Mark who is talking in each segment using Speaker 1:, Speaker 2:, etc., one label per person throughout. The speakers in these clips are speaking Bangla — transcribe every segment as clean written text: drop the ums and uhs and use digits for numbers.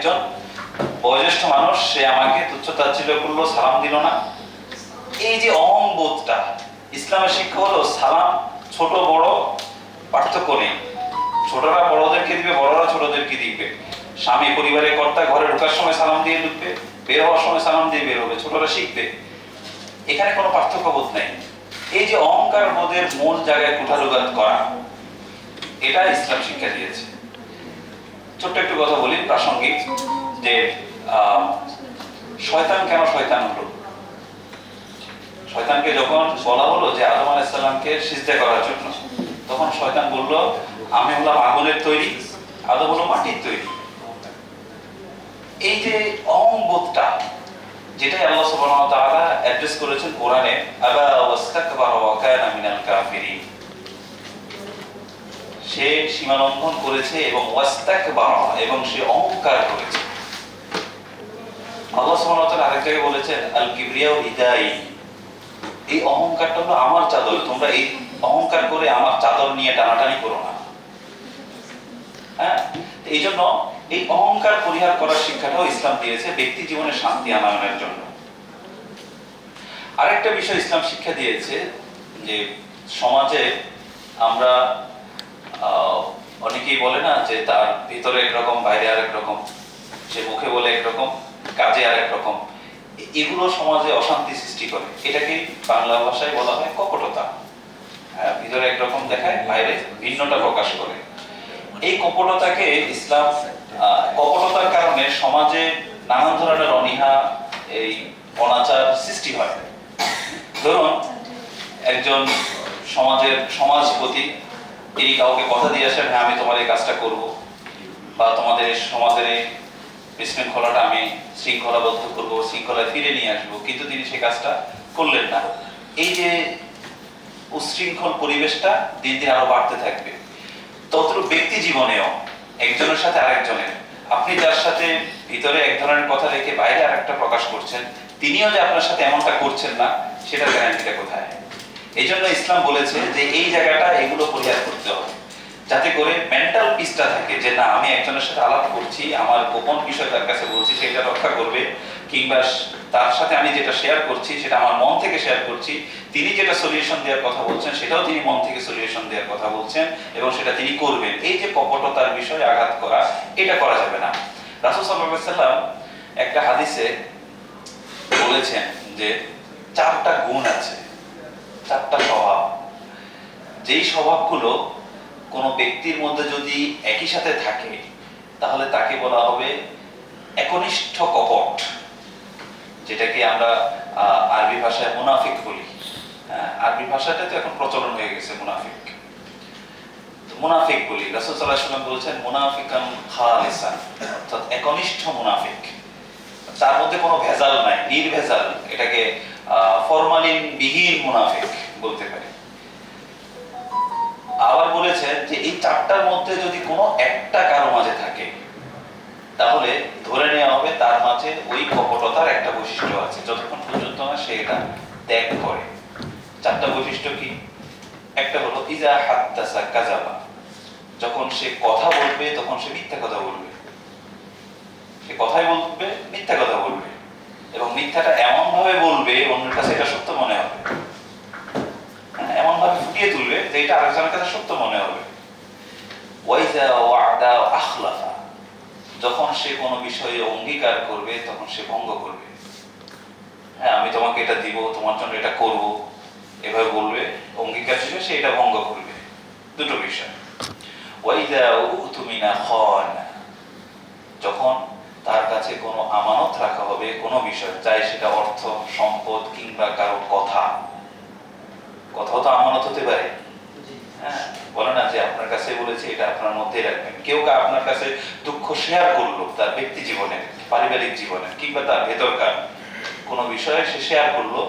Speaker 1: একজন বয়োজ্যেষ্ঠ মানুষ, সে আমাকে তুচ্ছ-তাচ্ছিল্য করলো, সালাম দিল না। এই যে অহংবোধটা, ইসলামের শিক্ষা হলো সালাম ছোট বড় পার্থক্য নেই, ছোটরা বড়দেরকে দিবে, বড়রা ছোটদেরকে দিবে। স্বামী পরিবারের কর্তা ঘরে ঢোকার সময় সালাম দিয়ে ঢুকবে, বের হওয়ার সময় সালাম দিয়ে বের হবে, ছোটরা শিখবে। এখানে কোনো পার্থক্য বোধ নেই। এই যে অহংকার বোধের মূল জায়গায় কুঠারঘাত করা, এটা ইসলাম শিক্ষা দিয়েছে। ছোট্ট একটু কথা বলি প্রাসঙ্গিক, যে শয়তান কেন শয়তান হলো। শয়তানকে যখন বলা হলো যে আদম আলাইহিস সালামকে সিজদা করার জন্য, তখন শয়তান বলল আমি হলাম আগুনের তৈরি, আদম হলো মাটির তৈরি। এই যে অহংবোধটা, যেটাই আল্লাহ সুবহানাহু ওয়া তাআলা অ্যাড্রেস করেছেন কোরআনে, আবা ওয়াস্তাকবারা ওয়া কানা মিনাল কাফিরিন, সে সীমালঙ্ঘন করেছে এবং ওয়াস্তাকবারা, এবং সে অহংকার করেছে। আল্লাহ সুবহানাহু ওয়া তাআলা আরেক জায়গায় বলেছেন আল কিবরিয়াউ রিদাই, এই অহংকারটা হলো আমার চাদর, তোমরা এই অহংকার করে আমার চাদর নিয়ে টানাটানি করো না। হ্যাঁ, এই জন্য এই অহংকার পরিহার করার শিক্ষাটাও ইসলাম দিয়েছে ব্যক্তি জীবনে শান্তি আনয়নের জন্য। আরেকটা বিষয় ইসলাম শিক্ষা দিয়েছে যে সমাজে আমরা অনেকেই বলে না যে তার ভিতরে একরকম বাইরে আরেক রকম, সে মুখে বলে একরকম কাজে আরেক রকম, এগুলো সমাজে অশান্তি সৃষ্টি করে। এটাকে বাংলা ভাষায় বলা হয় কপটতা। ভিতরে একরকম দেখায়, বাইরে ভিন্নটা প্রকাশ করে। এই কপটতাকে ইসলাম, কপটতার কারণে সমাজে নানান ধরনের অনীহা, এই অনাচার সৃষ্টি হয়। ধরুন একজন সমাজের সমাজপতি, তিনি কাউকে কথা দিয়ে আসেন, হ্যাঁ আমি তোমার এই কাজটা করব, বা তোমাদের এই সমাজের এই বিশৃঙ্খলাটা আমি শৃঙ্খলাবদ্ধ করবো, শৃঙ্খলায় ফিরে নিয়ে আসবো, কিন্তু তিনি সেই কাজটা করলেন না। এই যে উশৃঙ্খল পরিবেশটা দিন দিন আরো বাড়তে থাকবে। ততটুকু ব্যক্তি জীবনেও একজনের সাথে আরেকজনের, আপনি যার সাথে ভিতরে এক ধরনের কথা রেখে বাইরে আরেকটা প্রকাশ করছেন, তিনিও যে আপনার সাথে এমনটা করছেন না, সেটার গ্যারান্টিটা কোথায়? এই জন্য ইসলাম বলেছে যে এই জায়গাটা এগুলো পরিহার করতে হবে, যাতে করে মেন্টাল পিসটা থাকে, যে না আমি একজনের সাথে আলাপ করছি, আমার গোপন বিষয় তার কাছে বলছি, সেটা রক্ষা করবে, কিংবা তার সাথে আমি যেটা শেয়ার করছি সেটা আমার মন থেকে শেয়ার করছি, তিনি যেটা সলিউশন দেওয়ার কথা বলছেন সেটাও তিনি মন থেকে সলিউশন দেওয়ার কথা বলছেন, এবং সেটা তিনি করবেন। এই যে কপটতার বিষয়ে আঘাত করা, এটা করা যাবে না। রাসূল সাল্লাল্লাহু আলাইহি ওয়াসাল্লাম একটা হাদিসে বলেছেন যে 4টা গুণ আছে, 4টা স্বভাব, যেই স্বভাবগুলো কোন ব্যক্তির মধ্যে যদি একই সাথে থাকে, তাহলে তাকে বলা হবে একনিষ্ঠ কপট, যেটাকে আমরা আরবি ভাষায় মুনাফিক বলি। আরবি ভাষাটা তো এখন প্রচলন হয়ে গেছে মুনাফিক, মুনাফিক বলি। রাসূল সাল্লাল্লাহু আলাইহি ওয়াসাল্লাম বলছেন মুনাফিকান খালিসান, অর্থাৎ একনিষ্ঠ মুনাফিক, তার মধ্যে কোনো ভেজাল নাই, নির্ভেজাল, এটাকে ফরমালিন বিহীন মুনাফিক বলতে পারি। আবার বলেছেন যে এই 4টার মধ্যে যদি কোনো একটা কারো মাঝে থাকে, তাহলে ধরে নেওয়া হবে তার মাঝে ওই কপটতার একটা বৈশিষ্ট্য আছে, যতক্ষণ পর্যন্ত না সে এটা ত্যাগ করে। 4টা বৈশিষ্ট্য কি? একটা হলো ইজা হাদ্দাসা কাযাবা, যখন সে কথা বলবে তখন সে মিথ্যা কথা বলবে, সে কথাই বলবে, মিথ্যা কথা বলবে, এবং মিথ্যাটা এমন ভাবে বলবে অন্যের কাছে এটা সত্য মনে হবে, এমন ভাবে ফুটিয়ে তুলবে যে এটা আরেকজনের কাছে সত্য মনে হবে। ওয়াইজা ওয়াদা আখলাফা, যখন সে কোনো বিষয়ে অঙ্গীকার করবে তখন সে ভঙ্গ করবে। হ্যাঁ আমি তোমাকে এটা দিব, তোমার জন্য এটা করব, এভাবে বলবে, অঙ্গীকার দিবে, সে এটা ভঙ্গ করবে। দুটো বিষয়। ওয়াইজা উতুমিনা খানা, যখন তার কাছে কোনো আমানত রাখা হবে কোনো বিষয়, চাই সেটা অর্থ সম্পদ কিংবা কারো কথা, কথাও তো আমানত হতে পারে। হ্যাঁ, বলে না যে আপনার কাছে বলেছি এটা আপনার মধ্যেই রাখবেন। কেউ আপনার কাছে দুঃখ শেয়ার করলো, তার ব্যক্তি জীবনে, পারিবারিক জীবনে, কিংবা তার ভেতরকার কোনো বিষয়ে সে শেয়ার করলো,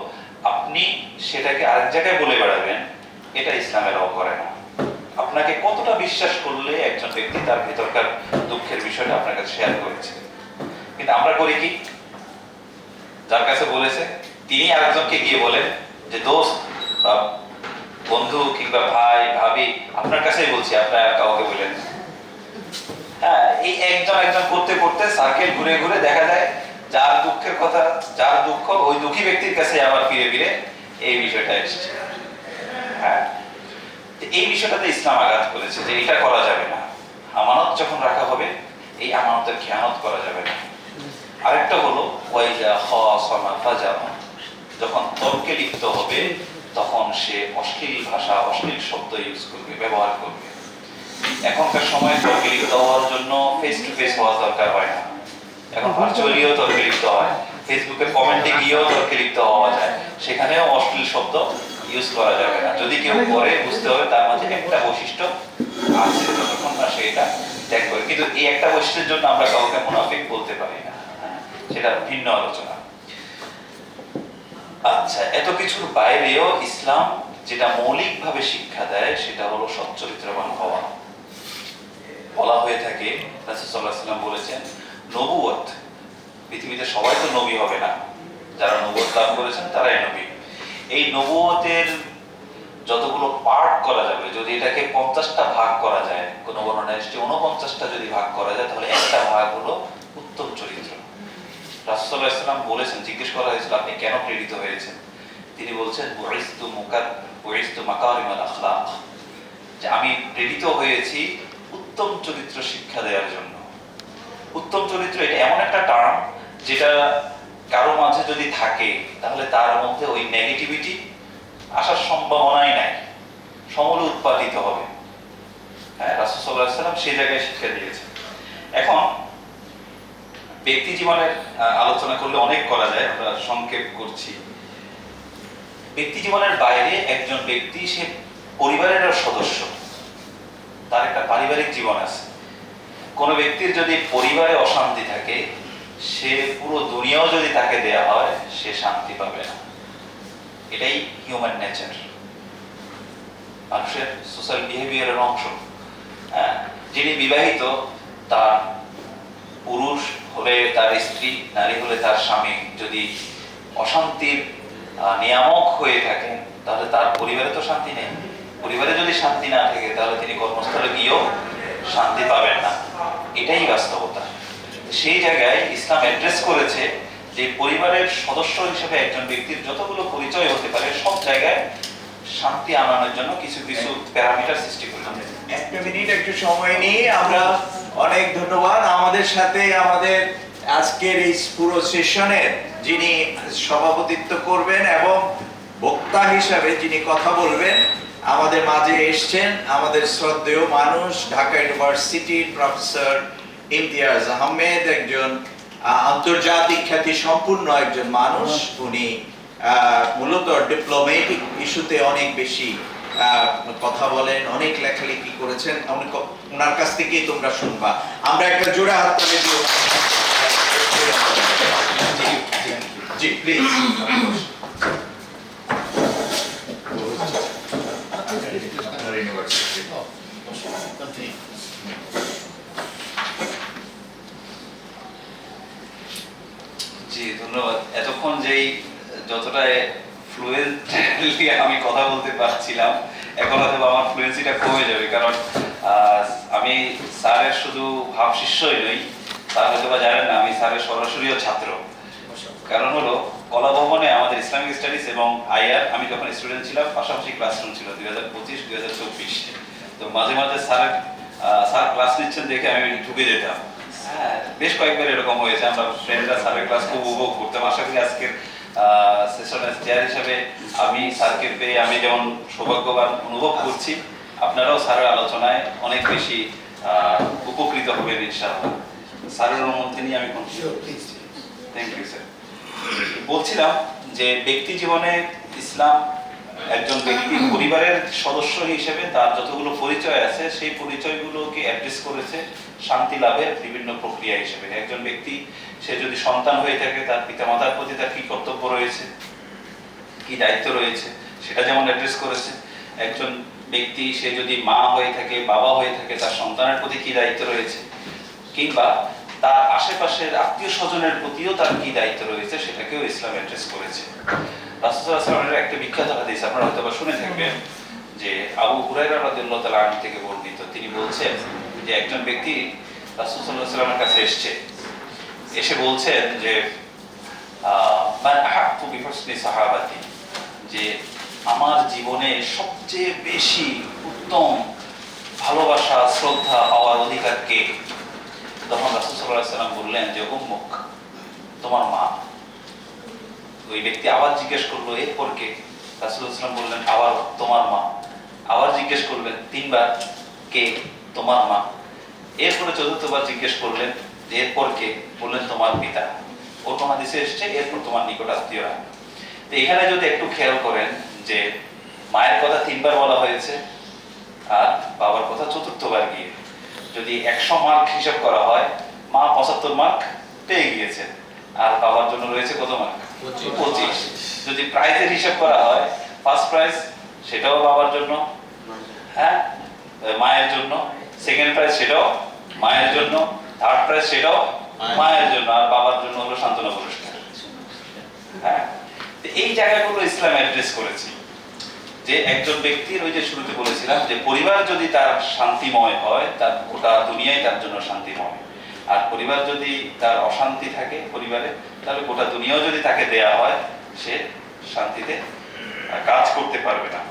Speaker 1: আপনি সেটাকে আরেক জায়গায় বলে বেড়াবেন, এটা ইসলামের করে না। আপনাকে কতটা বিশ্বাস করলে একজন ব্যক্তি তার ভেতরকার দুঃখের বিষয়টা আপনার কাছে শেয়ার করেছে। কিন্তু আমরা করি কি, যার কাছে বলেছে তিনি আরেকজনকে গিয়ে বলেন যে দোস্ত বা বন্ধু কিংবা ভাই ভাবি আপনার কাছেই বলছি, আপনার কাউকে বলেন। হ্যাঁ, এই একজন একজন করতে করতে সার্কেল ঘুরে ঘুরে দেখা যায় যার দুঃখের কথা, যার দুঃখ ওই দুঃখী ব্যক্তির কাছে আবার ফিরে ফিরে এই বিষয়টা এসেছে। হ্যাঁ, এই বিষয়টাতে ইসলাম আঘাত করেছে যে এটা করা যাবে না। আমানত যখন রাখা হবে, এই আমানতের খেয়ানত করা যাবে না। আরেকটা হলো ওয়াইজা খাসামা ফাজামা, যখন তর্কে লিপ্ত হবে তখন সে অশ্লীল ভাষা, অশ্লীল শব্দ ইউজ করবে, ব্যবহার করবে। এখনকার সময় তর্কে লিপ্ত হওয়ার জন্য ফেস টু ফেস হওয়ার দরকার হয় না, এখন ভার্চুয়ালিও তর্কে লিপ্ত হয়, ফেসবুকে কমেন্টে গিয়েও তর্কে লিপ্ত হওয়া যায়, সেখানেও অশ্লীল শব্দ ইউজ করা যাবে না। যদি কেউ করে, বুঝতে হবে তার মাঝে একটা বৈশিষ্ট্য আছে, যতক্ষণ না সে এটা ত্যাগ করে। কিন্তু এই একটা বৈশিষ্ট্যের জন্য আমরা কাউকে মুনাফিক বলতে পারি না, সেটা ভিন্ন আলোচনা। আচ্ছা, এত কিছুর বাইরেও ইসলাম যেটা মৌলিকভাবে শিক্ষা দেয় সেটা হলো সচ্চরিত্রবান হওয়া। বলা হয়ে থাকে, রাসূল সাল্লাল্লাহু আলাইহি ওয়াসাল্লাম বলেছেন, নবুয়ত, পৃথিবীতে সবাই তো নবী হবে না, যারা নবুয়ত লাভ করেছেন তারাই নবী। এই নবুয়তের যতগুলো পার্ট করা যাবে, যদি এটাকে 50টা ভাগ করা যায়, কোন বর্ণনায় এসেছে 49টা যদি ভাগ করা যায়, তাহলে একটা ভাগ হলো উত্তম চরিত্র। রাসূল সাল্লাল্লাহু আলাইহি ওয়াসাল্লাম বলেছেন, জিজ্ঞেস করা হয়েছিল আপনি কেন প্রেরিত হয়েছেন, তিনি বলছেন বুইস্তু মাকারিমাল আখলাক, যে আমি প্রেরিত হয়েছি উত্তম চরিত্র শিক্ষা দেওয়ার জন্য। উত্তম চরিত্র এটা এমন একটা টার্ম যেটা কারো মাঝে যদি থাকে তাহলে তার মধ্যে ওই নেগেটিভিটি আসার সম্ভাবনাই নাই, সমূলে উৎপাদিত হবে। হ্যাঁ, রাসূল সাল্লাল্লাহু আলাইহি ওয়াসাল্লাম সেই জায়গায় শিক্ষা দিয়েছেন। এখন ব্যক্তি জীবনের আলোচনা করলে অনেক করা যায়, আমরা সংক্ষেপ করছি। ব্যক্তি জীবনের বাইরে একজন ব্যক্তি সে পরিবারের সদস্য, তার একটা পারিবারিক জীবন আছে। কোন ব্যক্তির যদি পরিবারে অশান্তি থাকে, সে পুরো দুনিয়াও যদি তাকে দেয়া হয়, সে শান্তি পাবে না। এটাই হিউম্যান নেচার, মানুষের সোশ্যাল বিহেভিয়ারের অংশ। যিনি বিবাহিত, তার পুরুষ হলে তার স্ত্রী, নারী হলে তার স্বামী যদি অশান্তির নিয়ামক হয়ে থাকেন, তাহলে তার পরিবারে তো শান্তি নেই। পরিবারে যদি শান্তি না থাকে, তাহলে তিনি কর্মস্থলে গিয়েও শান্তি পাবেন না। এটাই বাস্তবতা। সেই জায়গায় ইসলাম অ্যাড্রেস করেছে যে পরিবারের সদস্য হিসেবে একজন ব্যক্তির যতগুলো পরিচয় হতে পারে, সব জায়গায় শান্তি আনানোর জন্য কিছু কিছু প্যারামিটার সৃষ্টি করেছে।
Speaker 2: একটা মিনিট একটু সময় নিয়ে আমরা অনেক ধন্যবাদ। আমাদের সাথে আমাদের আজকের এই পুরো সেশনের যিনি সভাপতিত্ব করবেন এবং বক্তা হিসাবে যিনি কথা বলবেন, আমাদের মাঝে এসছেন আমাদের শ্রদ্ধেয় মানুষ, ঢাকা ইউনিভার্সিটির প্রফেসর ইমতিয়াজ আহমেদ, একজন আন্তর্জাতিক খ্যাতি সম্পূর্ণ একজন মানুষ। উনি মূলত ডিপ্লোম্যাটিক ইস্যুতে অনেক বেশি কথা বলেন, অনেক লেখালেখি করেছেন, ওনার কাছ থেকেই তোমরা শুনবা। আমরা একটা জোড়া হাততালি দিই। জি প্লিজ।
Speaker 1: জি ধন্যবাদ। এতক্ষণ যেই যতটা ফ্লুয়েন্টলি আমি কথা বলতে পারছিলাম, এখন হয়তো আমার ফ্লুয়েন্সিটা কমে যাবে, কারণ আমি স্যারের শুধু ভাব শিষ্যই নই, স্যার হয়তো বা জানেন না আমি স্যারের সরাসরিও ছাত্র। কারণ হলো কলা ভবনে আমাদের ইসলামিক স্টাডিজ এবং আইআর, আমি যখন স্টুডেন্ট ছিলাম পাশাপাশি ক্লাসরুম ছিল 2025-2024। তো মাঝে মাঝে স্যার ক্লাস নিচ্ছেন দেখে আমি ঢুকে যেতাম। হ্যাঁ, বেশ কয়েকবার এরকম হয়েছে, আমরা ফ্রেন্ডরা স্যারের ক্লাস খুব উপভোগ করতাম। আশা করি আজকের সেশনের চেয়ার হিসেবে আমি স্যারকে পেয়ে আমি যেমন সৌভাগ্যবান অনুভব করছি, আপনারাও স্যারের আলোচনায় অনেক বেশি উপকৃত হবেন ইনশাআল্লাহ। স্যারের অনুমতি নিয়ে আমি থ্যাংক ইউ স্যার। বলছিলাম যে ব্যক্তি জীবনে ইসলাম একজন ব্যক্তি পরিবারের সদস্য হিসেবে তার যতগুলো পরিচয় আছে, সেই পরিচয়গুলোকে অ্যাড্রেস করেছে শান্তি লাভের বিভিন্ন প্রক্রিয়া হিসেবে। একজন ব্যক্তি সে যদি সন্তান হয়ে থাকে, তার পিতামাতার প্রতি তার কি কর্তব্য রয়েছে, কি দায়িত্ব রয়েছে, সেটা যেমন অ্যাড্রেস করেছে। একজন ব্যক্তি সে যদি মা হয়ে থাকে, বাবা হয়ে থাকে, তার সন্তানের প্রতি কি দায়িত্ব রয়েছে, কিংবা তার আশেপাশের আত্মীয় স্বজনের প্রতিও তার কি দায়িত্ব রয়েছে, সেটাকেও ইসলাম অ্যাড্রেস করেছে। রাসূল সাল্লাল্লাহু আলাইহি ওয়াসাল্লামের একটা বিখ্যাত হাদিস আপনারা হয়তো শুনে থাকবেন, যে আবু হুরায়রা রাদিয়াল্লাহু তাআলা আনহু থেকে বর্ণিত। তিনি বলছেন যে একজন ব্যক্তি রাসূল সাল্লাল্লাহু আলাইহি ওয়াসাল্লামের কাছে এসে বলছেন যে মান আহাক্কু বিহুসনি সাহাবাতি, যে আমার জীবনে সবচেয়ে বেশি উত্তম ভালোবাসা শ্রদ্ধা পাওয়ার অধিকার কে? তখন রাসূল সাল্লাল্লাহু আলাইহি ওয়াসাল্লাম বললেন যে উম্মুক, তোমার মা। ওই ব্যক্তি আবার জিজ্ঞেস করলো এরপর কে? রাসূল সাল্লাল্লাহু আলাইহি ওয়াসাল্লাম বললেন আবার তোমার মা। আবার জিজ্ঞেস করলেন তিনবার, কে? তোমার মা। এরপরে চতুর্থবার জিজ্ঞেস করলেন যে এরপর কে? বললেন তোমার পিতা। অন্য হাদিসে এসেছে এরপর তোমার নিকট আত্মীয়রা। তো এখানে যদি একটু খেয়াল করেন যে মায়ের কথা তিনবার বলা হয়েছে আর বাবার কথা চতুর্থবার গিয়ে। যদি 100 মার্ক হিসাব করা হয়, মা 75 মার্ক পেয়ে গিয়েছেন, আর বাবার জন্য রয়েছে কত মার্ক? 25। যদি প্রাইজের হিসাব করা হয়, ফার্স্ট প্রাইজ সেটাও বাবার জন্য, হ্যাঁ মায়ের জন্য, সেকেন্ড প্রাইজ সেটাও মায়ের জন্য, থার্ড প্রাইজ সেটাও মায়ের জন্য, আর বাবার জন্য হলো সান্ত্বনা পুরস্কার। হ্যাঁ, তো এই জায়গাগুলো ইসলাম অ্যাড্রেস করেছে যে একজন ব্যক্তির, ওই যে শুরুতে বলেছিলাম যে পরিবার যদি তার শান্তিময় হয়, তার গোটা দুনিয়াই তার জন্য শান্তিময়। আর পরিবার যদি তার অশান্তি থাকে পরিবারে, তাহলে গোটা দুনিয়াও যদি তাকে দেয়া হয়, সে শান্তিতে কাজ করতে পারবে না।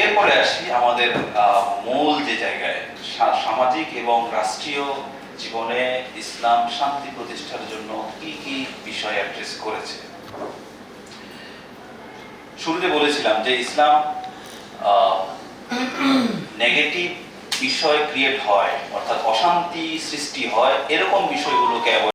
Speaker 1: এরপরে আসি আমাদের মূল যে জায়গায়, সামাজিক এবং রাষ্ট্রীয় জীবনে ইসলাম শান্তি প্রতিষ্ঠার জন্য কি কি বিষয় অ্যাড্রেস করেছে। শুরুতে বলেছিলাম যে ইসলাম নেগেটিভ বিষয় ক্রিয়েট হয়, অর্থাৎ অশান্তি সৃষ্টি হয়, এরকম বিষয়গুলোকে